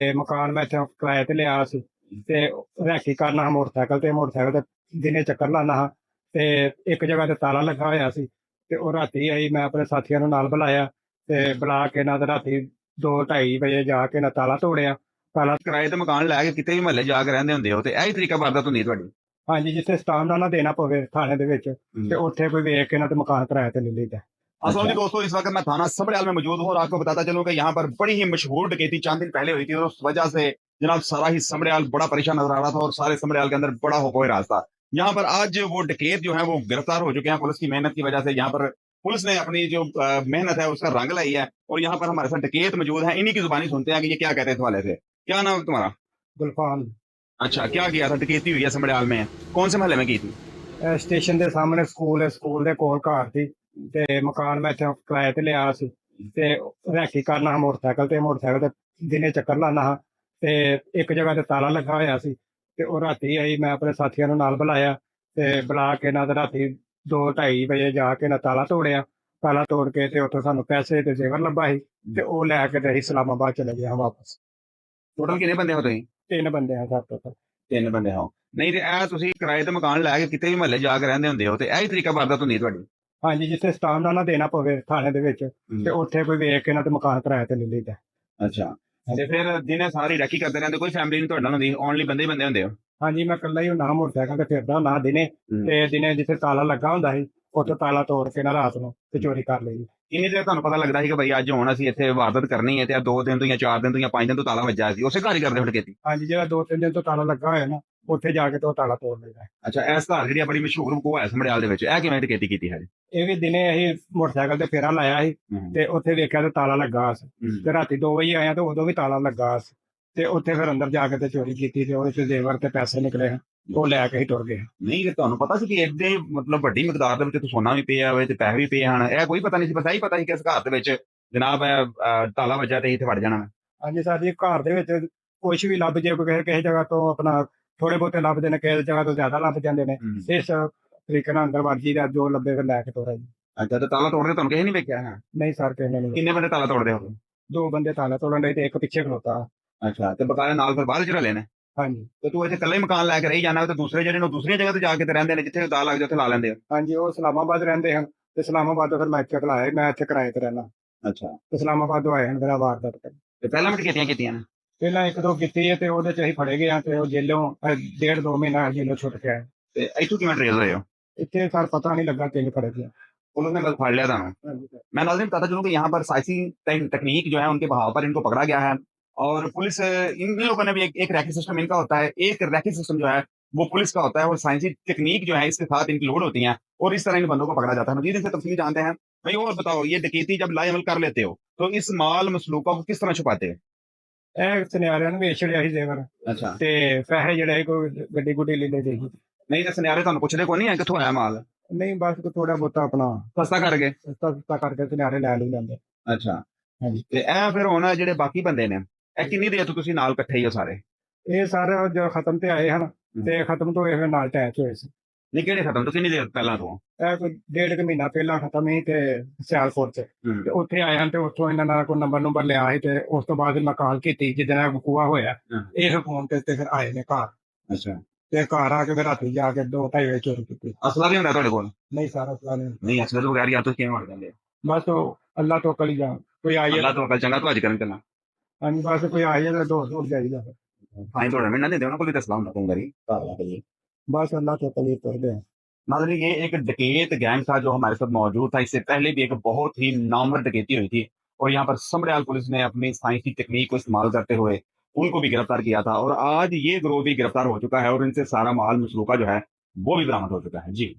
ਮਕਾਨ ਮੈਂ ਇੱਥੇ ਕਿਰਾਏ ਤੇ ਲਿਆ ਸੀ ਤੇ ਰੈਕੀ ਕਰਨਾ ਹਾਂ ਮੋਟਰਸਾਈਕਲ ਤੇ ਦਿਨੇ ਚੱਕਰ ਲਾਉਂਦਾ ਹਾਂ ਤੇ ਇੱਕ ਜਗ੍ਹਾ ਤੇ ਤਾਲਾ ਲੱਗਾ ਹੋਇਆ ਸੀ ਤੇ ਉਹ ਰਾਤੀ ਆਈ। ਮੈਂ ਆਪਣੇ ਸਾਥੀਆਂ ਨੂੰ ਨਾਲ ਬੁਲਾਇਆ ਤੇ ਬੁਲਾ ਕੇ ਨਾ ਤੇ ਰਾਤੀ 2:30 ਵਜੇ ਜਾ ਕੇ ਨਾ ਤਾਲਾ ਤੋੜਿਆ। ਤਾਲਾ ਕਿਰਾਏ ਤੇ ਮਕਾਨ ਲੈ ਕੇ ਕਿਤੇ ਵੀ ਮਹੱਲੇ ਜਾ ਕੇ ਰਹਿੰਦੇ ਹੁੰਦੇ ਹੋ ਤੇ ਇਹੀ ਤਰੀਕਾ ਵਾਰਦਾਤ ਹੁੰਦੀ ਹੈ ਤੁਹਾਡੀ। ਹਾਂਜੀ, ਜਿੱਥੇ ਸਟਾਮ ਨਾ ਦੇਣਾ ਪਵੇ ਥਾਣੇ ਦੇ ਵਿੱਚ ਤੇ ਉੱਥੇ ਕੋਈ ਵੇਖ ਕੇ ना तो मकान किराए पे ले लेता है। असल में दोस्तों इस वक्त मैं थाना सबड़याल में मौजूद हूँ और आपको बताता चलूं कि यहाँ पर बड़ी ही मशहूर डकैती चंद दिन पहले हुई थी और उस वजह से जनाब सारा ही समड़याल बड़ा परेशान नजर आ रहा था और सारे समड़याल के अंदर बड़ा होको राज था। यहाँ पर आज वो डकैत जो है वो गिरफ्तार हो चुके हैं पुलिस की मेहनत की वजह से। यहाँ पर पुलिस ने अपनी जो मेहनत है उसका रंग लाई है और यहाँ पर हमारे साथ डकैत मौजूद है। इन्हीं की जुबानी सुनते हैं कि ये क्या कहते हैं इस हवाले से। क्या नाम है तुम्हारा? गुलफान। अच्छा, क्या किया था? डकैती हुई है समड़याल में, कौन से महल में की थी? स्टेशन के सामने स्कूल है, स्कूल के कोल घर थी ते मकान मैं इत्थे किराए ते लिया सी ते रैकी करना हा मोटरसाइकल ते दिने चक्कर लाना हा ते एक जगह ते ताला लगा होया सी ते ओ राती आई। मैं अपने साथियां नू नाल बुलाया ते बुला के ना ते राती 2:30 वजे जाके ना ताला तोड़िया। ताला तोड़ के ते उत्थे सानू पैसे ते जेवर लब्भा सी ते ओ लैके ते असीं इस्लामाबाद चले गए हां वापस। टोटल कितने बंदे हो तुसीं? 3 बंदे हैं साथ टोटल। ਤਿੰਨ ਬੰਦੇ ਹੋ। ਨਹੀਂ ਤੇ ਇਹ ਤੁਸੀਂ ਕਿਰਾਏ ਤੇ ਮਕਾਨ ਲੈ ਕੇ ਕਿਤੇ ਵੀ ਮਹੱਲੇ ਜਾ ਕੇ ਰਹਿੰਦੇ ਹੁੰਦੇ ਹੋ ਤੇ ਇਹੀ ਤਰੀਕਾ ਵਾਰਦਾਤ ਹੁੰਦੀ ਹੈ ਤੁਹਾਡੀ। ਹਾਂਜੀ, ਜਿੱਥੇ ਸਟਾਮ ਨਾ ਦੇਣਾ ਪਵੇ ਥਾਣੇ ਦੇ ਵਿੱਚ ਤੇ ਉੱਥੇ ਕੋਈ ਵੇਖ ਕੇ ਨਾ ਤੇ ਮਕਾਨ ਕਿਰਾਏ ਤੇ ਲੈ ਲਈਦਾ। ਅੱਛਾ, ਤੇ ਫਿਰ ਦਿਨੇ ਸਾਰੀ ਰੈਕੀ ਕਰਦੇ ਰਹਿੰਦੇ, ਕੋਈ ਫੈਮਿਲੀ ਨਹੀਂ ਤੁਹਾਡੇ ਨਾਲ ਹੁੰਦੀ, ਓਨਲੀ ਬੰਦੇ ਹੀ ਬੰਦੇ ਹੁੰਦੇ ਹੋ? ਹਾਂਜੀ, ਮੈਂ ਇਕੱਲਾ ਹੀ ਹੁੰਦਾ ਮੋਟਰਸਾਈਕਲ ਤੇ ਫਿਰਦਾ ਹੁੰਦਾ ਦਿਨੇ ਤੇ ਦਿਨੇ ਜਿੱਥੇ ਤਾਲਾ ਲੱਗਾ ਹੁੰਦਾ ਸੀ ਉੱਥੇ ਤਾਲਾ ਤੋੜ ਕੇ ਨਾ ਰਾਤ ਨੂੰ ਤੇ ਚੋਰੀ ਕਰ ਲਈ। ਕਿੰਨੀ ਦੇਰ ਤੁਹਾਨੂੰ ਪਤਾ ਲੱਗਦਾ ਸੀ ਕਿ ਭਾਈ ਅੱਜ ਹੁਣ ਅਸੀਂ ਇੱਥੇ ਵਾਰਦਾਤ ਕਰਨੀ ਹੈ ਤੇ 2 ਦਿਨ ਤੋਂ ਜਾਂ 4 ਦਿਨ ਤੋਂ ਜਾਂ 5 ਦਿਨ ਤੋਂ ਤਾਲਾ ਵੱਜਾ ਸੀ, ਉਸੇ ਘਰ ਹੀ ਕਰਦੇ ਹੋ ਡਕੈਤੀ? ਹਾਂਜੀ, ਜਿਹੜਾ 2-3 ਦਿਨ ਤੋਂ ਤਾਲਾ ਲੱਗਾ ਹੋਇਆ ਨਾ ਉੱਥੇ ਜਾ ਕੇ ਤੇ ਉਹ ਤਾਲਾ ਤੋੜ ਲਈਦਾ। ਅੱਛਾ, ਇਸ ਘਰ ਜਿਹੜੀ ਬੜੀ ਮਸ਼ਹੂਰ ਉਹ ਹੈ ਸਮੜਿਆਲ ਦੇ ਵਿੱਚ, ਇਹ ਕਿਵੇਂ ਡਕੈਤੀ ਕੀਤੀ ਹੈ? ਇਹ ਵੀ ਦਿਨੇ ਅਸੀਂ ਮੋਟਰਸਾਈਕਲ ਤੇ ਫੇਰਾ ਲਾਇਆ ਸੀ ਤੇ ਉੱਥੇ ਵੇਖਿਆ ਤੇ ਤਾਲਾ ਲੱਗਾ ਸੀ ਤੇ ਰਾਤੀ 2 ਵਜੇ ਆਇਆ ਤੇ ਉਦੋਂ ਵੀ ਤਾਲਾ ਲੱਗਾ ਸੀ ਤੇ ਉੱਥੇ ਫਿਰ ਅੰਦਰ ਜਾ ਕੇ ਤੇ ਚੋਰੀ ਕੀਤੀ ਤੇ ਉਹਦੇ ਚ ਜ਼ੇਵਰ ਤੇ ਪੈਸੇ ਨਿਕਲੇ ਉਹ ਲੈ ਕੇ ਹੀ ਟੁਰ ਗਏ। ਨਹੀਂ, ਤੇ ਤੁਹਾਨੂੰ ਪਤਾ ਸੀ ਕਿ ਇੱਡੇ ਮਤਲਬ ਵੱਡੀ ਮਿਕਦਾਰ ਦੇ ਵਿੱਚ ਸੋਨਾ ਵੀ ਪਿਆ ਹੋਵੇ ਤੇ ਪੈਸੇ ਵੀ ਪਏ ਹਨ? ਇਹ ਕੋਈ ਪਤਾ ਨਹੀਂ ਸੀ, ਬਸ ਇਹੀ ਪਤਾ ਸੀ ਕਿ ਇਸ ਘਰ ਦੇ ਵਿੱਚ ਜਨਾਬ ਤਾਲਾ ਵੱਜਾ ਤੇ ਇੱਥੇ ਵੜ ਜਾਣਾ। ਹਾਂਜੀ ਸਰ ਜੀ, ਘਰ ਦੇ ਵਿੱਚ ਕੁਛ ਵੀ ਲੱਭ ਜੇ ਕੋਈ ਕਿਸੇ ਜਗ੍ਹਾ ਤੋਂ ਆਪਣਾ ਥੋੜੇ ਬਹੁਤੇ ਲੱਭਦੇ ਨੇ, ਕਿਸੇ ਜਗ੍ਹਾ ਤੋਂ ਜ਼ਿਆਦਾ ਲੱਭ ਜਾਂਦੇ ਨੇ। ਇਸ ਤਰੀਕੇ ਨਾਲ ਅੰਦਰ ਵੜ ਜੀਦਾ, ਜੋ ਲੱਭੇ ਫਿਰ ਲੈ ਕੇ ਤੋਰਾ ਜੀ। ਅੱਛਾ, ਤੇ ਤਾਲਾ ਤੋੜਦੇ ਤੁਹਾਨੂੰ ਕਿਸੇ ਨਹੀਂ ਵੇਖਿਆ ਹੈ? ਨਹੀਂ ਸਰ, ਕਿਸੇ ਨੇ ਨਹੀਂ। ਕਿੰਨੇ ਬੰਦੇ ਤਾਲਾ ਤੋੜਦੇ ਹੋ? 2 ਬੰਦੇ ਤਾਲਾ ਤੋੜਨ ਦੇ ਤੇ ਇੱਕ ਪਿੱਛੇ ਖਲੋਤਾ। ਅੱਛਾ, ਤੇ ਬਕਾਇਆ ਨਾਲ ਫਿਰ ਬਾਹਰ ਚੜਾ ਲੈਣੇ? ਹਾਂਜੀ। ਤੇ ਤੂੰ ਇੱਥੇ ਇਕੱਲਾ ਹੀ ਮਕਾਨ ਲੈ ਕੇ ਰਹੀ ਜਾਣਾ ਤੇ ਦੂਸਰੇ ਜਿਹੜੇ ਨੂੰ ਦੂਸਰੀਆਂ ਜਗ੍ਹਾ ਤੇ ਜਾ ਕੇ ਤੇ ਰਹਿੰਦੇ ਨੇ ਜਿੱਥੇ ਤਾਲਾ ਲੱਗ ਜਾ ਉੱਥੇ ਲਾ ਲੈਂਦੇ ਆ? ਹਾਂਜੀ, ਉਹ ਇਸਲਾਮਾਬਾਦ ਰਹਿੰਦੇ ਹਨ ਤੇ ਇਸਲਾਮਾਬਾਦ ਤੋਂ ਫਿਰ ਮੈਂ ਇੱਥੇ ਲਾਇਆ, ਮੈਂ ਇੱਥੇ ਕਿਰਾਏ ਤੇ ਰਹਿਣਾ। ਅੱਛਾ, ਇਸਲਾਮਾਬਾਦੋਂ ਆਏ ਹਨ ਮੇਰਾ ਵਾਰਦਾਤ ਕਰਨ। ਤੇ ਪਹਿਲਾਂ ਵੀ ਕੀਤੀਆਂ ਨੇ? ਪਹਿਲਾਂ 1-2 ਕੀਤੀ ਹੈ ਤੇ ਉਹਦੇ ਚ ਅਸੀਂ ਫੜੇ ਗਏ ਹਾਂ ਤੇ ਉਹ ਜੇਲੋਂ 1.5-2 ਮਹੀਨਾ ਜੇਲੋਂ ਛੁੱਟ ਕੇ ਆਏ। ਤੇ ਇੱਥੋਂ ਕਿਵੇਂ ਟ੍ਰੇਸ ਹੋਏ ਹੋ? ਇੱਥੇ ਸਰ ਪਤਾ नहीं लगा किन फड़े थे। पुलिस ने कल फाड़ लिया था ना। मैं नाज़रीन बताता चलूँ कि यहाँ पर साइंसी तकनीक जो है उनके बहाव पर इनको पकड़ा गया है और पुलिस इन लोगों ने भी एक रैकेट सिस्टम इनका होता है, एक रैकेट सिस्टम जो है वो पुलिस का होता है और साइंसी तकनीक जो है इसके साथ इंक्लूड होती हैं और इस तरह इन बंदों को पकड़ा जाता है। मजीद इनसे तफसील जानते हैं। भाई और बताओ, ये डकैती जब लाएमल कर लेते हो तो इस माल मसलूका को किस तरह छुपाते हो? ਇਹ ਸੁਨਿਆਰਿਆਂ ਨੂੰ ਵੇਚ ਛੜਿਆ ਸੀ ਜ਼ੇਵਰ अच्छा, ਤੇ ਪੈਸੇ ਜਿਹੜੇ ਕੋਈ ਗੱਡੀ ਗੁੱਡੀ ਲੈ ਲੈਂਦੇ ਸੀ। नहीं तो सुनियारे ਤੁਹਾਨੂੰ ਪੁੱਛਦੇ ਕੋਈ ਨਹੀਂ ਹੈ ਕਿੱਥੋਂ ਆਇਆ ਮਾਲ? ਨਹੀਂ ਬਸ ਥੋੜਾ ਬਹੁਤਾ ਆਪਣਾ ਸਸਤਾ ਕਰਕੇ। ਸਸਤਾ ਕਰਕੇ ਸੁਨਿਆਰੇ ਲੈ ਲੈਂਦੇ। ਅੱਛਾ, ਹਾਂਜੀ। ਤੇ ਇਹ ਫਿਰ ਹੁਣ ਜਿਹੜੇ ਬਾਕੀ ਬੰਦੇ ਨੇ ਇਹ ਕਿੰਨੀ ਦੇਰ ਤੋਂ ਤੁਸੀਂ ਨਾਲ ਇਕੱਠੇ ਹੀ ਹੋ ਸਾਰੇ? ਇਹ ਸਾਰੇ ਜੋ ਖਤਮ ਤੇ ਆਏ ਹਨ ਤੇ ਖਤਮ ਤੋਂ ਇਹ ਨਾਲ ਅਟੈਚ ਹੋਏ ਸੀ। ਨਹੀਂ, ਕਿਹੜੇ ਖਤਮ ਤੋਂ ਕਿੰਨੀ ਦੇਰ ਪਹਿਲਾਂ ਤੋਂ? ਇਹ ਕੋਈ 1.5 ਮਹੀਨਾ ਪਹਿਲਾਂ ਖਤਮ ਸੀ ਤੇ ਸਿਆਲਕੋਟ ਚ ਤੇ ਉੱਥੇ ਆਏ ਹਨ ਤੇ ਉੱਥੋਂ ਇਹਨਾਂ ਨਾਲ ਕੋਈ ਨੰਬਰ ਲਿਆ ਸੀ ਤੇ ਉਸ ਤੋਂ ਬਾਅਦ ਮੈਂ ਕਾਲ ਕੀਤੀ ਜਿੱਦਣ ਇਹ ਵਕੂਆ ਹੋਇਆ ਇਹ ਫੋਨ ਤੇ ਫਿਰ ਆਏ ਨੇ ਘਰ। ਅੱਛਾ, ਤੇ ਘਰ ਆ ਕੇ ਫਿਰ ਰਾਤੀ ਜਾ ਕੇ 2-2:30 ਵਜੇ ਚੋਰੀ ਕੀਤੀ। ਅਸਲਾ ਵੀ ਹੁੰਦਾ ਤੁਹਾਡੇ ਕੋਲ? ਨਹੀਂ ਸਾਰਾ ਪਲਾਨ ਨਹੀਂ, ਅਸਲੇ ਤੋਂ ਬਗੈਰ ਯਾਰ ਤੁਸੀਂ ਕਿਵੇਂ ਵੜ ਜਾਂਦੇ? ਬਸ ਉਹ ਅੱਲਾ ਤੋਂ ਕਲੀ ਜਾ ਕੋਈ ਆਈ ਅੱਲਾ ਤੋਂ ਅਕਲ ਚੰਗਾ ਤੋਂ ਅੱਜ ਕਰਨ ਚੱਲਾਂ। ਹਾਂਜੀ, ਬਸ ਕੋਈ ਆਈ ਹੈ ਤਾਂ ਦੋ ਜਾਈਦਾ ਫਾਈਨ ਤੁਹਾਡੇ ਮਿਲਣਾ ਦਿੰਦੇ ਉਹਨਾਂ ਕੋਲ ਵੀ ਤਾਂ ਸਲਾਮ ਨਾ ਤੂੰ ਕਰੀ ਘਰ ਲਾ ਕੇ। बस अल्लाह के कली तुरदे हैं। नाज़रीन, ये एक डकैत गैंग था जो हमारे साथ मौजूद था। इससे पहले भी एक बहुत ही नामवर डकैती हुई थी और यहाँ पर समड़याल पुलिस ने अपनी साइंसी तकनीक को इस्तेमाल करते हुए उनको भी गिरफ्तार किया था और आज ये गिरोह भी गिरफ्तार हो चुका है और इनसे सारा माल मसरूका जो है वो भी बरामद हो चुका है। जी।